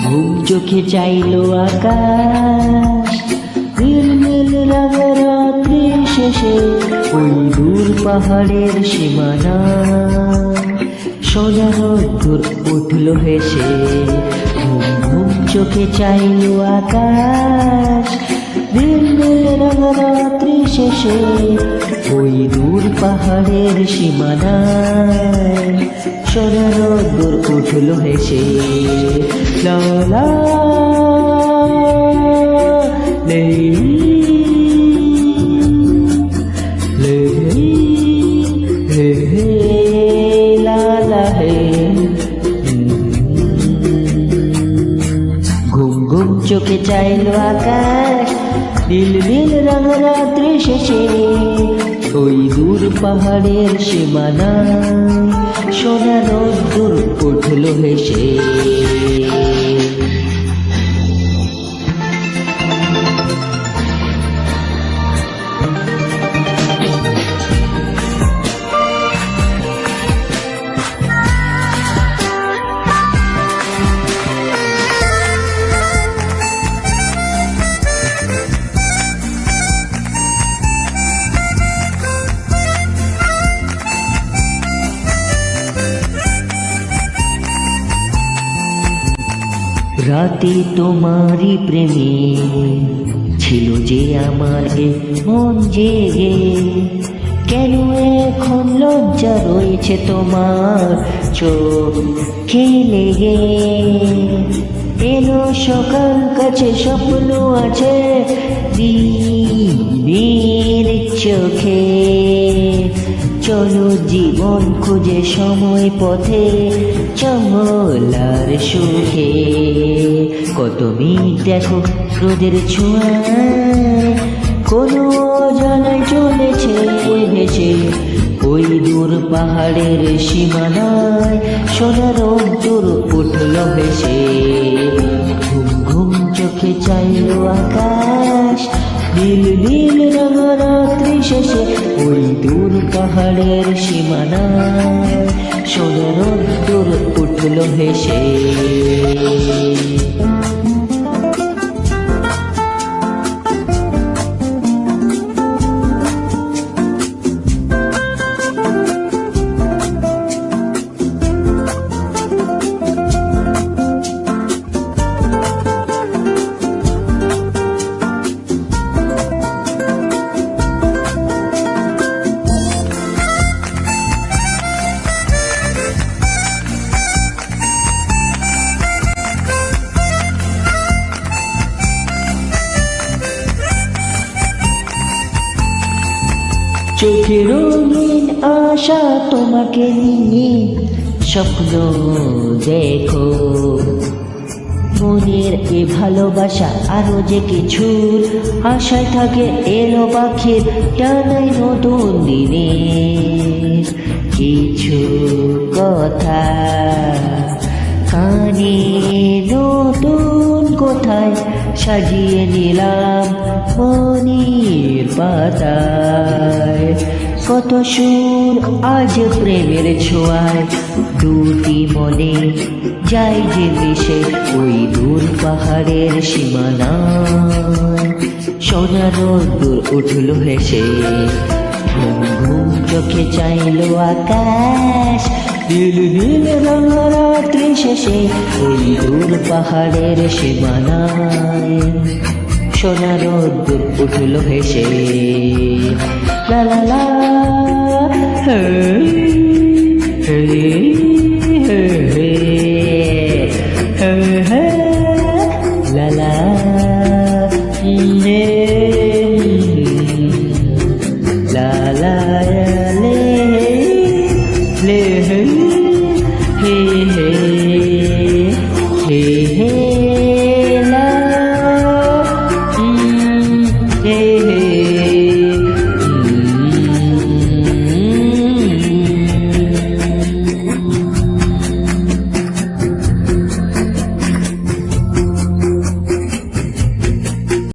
ঘুম চোখে চাইলো আকাশ, নীল রাত্রি শেষে ওই দূর পাহাড়ের সীমানা সোনার রোদ্দুর উঠলো হেসে। ঘুম চোখে চাইলো আকাশ, নীল রাত্রি শেষে ওই দূর পাহাড়ের সীমানায় সোনার রোদ্দুর উঠলো হেসে। লা লা লে লে হে হে লা লা হে। ঘুম চোখে চাইলো আকাশ, নীল রাত্রি শেষে ওই দূর পাহাড়ের সীমানায় সোনার রোদ্দুর উঠলো হেসে। রাতে তোমারই প্রেমে ছিল যে আমার মন জেগে, কেন এখন লজ্জা রয়েছে তোমার চোখে লেগে। এলো সকাল কাছে স্বপ্ন আছে দিনের চোখে, চলো জীবন খুঁজে সময় পথে চলার সুখে। কত মিট দেখো রোদের ছোঁয়ায় কোনো অজানায় চলেছে ভেসে ওই দূর পাহাড়ের সীমানায় সোনার রোদ্দুর উঠলো ভেসে। ঘুম চোখে চাইলো আকাশ, নীল রাত্রি শেষে ওই দূর পাহাড়ের সীমানায় সোনার রোদ্দুর উঠলো হেসে। চোখে রঙিন আশা তোমাকে নিয়ে স্বপ্ন দেখো, মনের এ ভালোবাসা আরো যে কিছুর আশায় থাকে এলো পাখির টানাই নতুন দিনে। কিছু কথা কানে নতুন কোথায় সাজিয়ে নিলাম মনের পাতায়। কত সুর আজ প্রেমের ছোঁয়ায় দুটি মনে যাই যে মিশে ওই দূর পাহাড়ের সীমানায় সোনার রোদ্দুর উঠলো হেসে। ঘুম চোখে চাইলো আকাশ, নীল রাত্রি শেষে ওই দূর পাহাড়ের সীমানায় সোনার রোদ্দুর উঠলো হেসে। লা লা লা হে হে হে হে হে লা লা লে লা লা লে লে হে হে হে হে।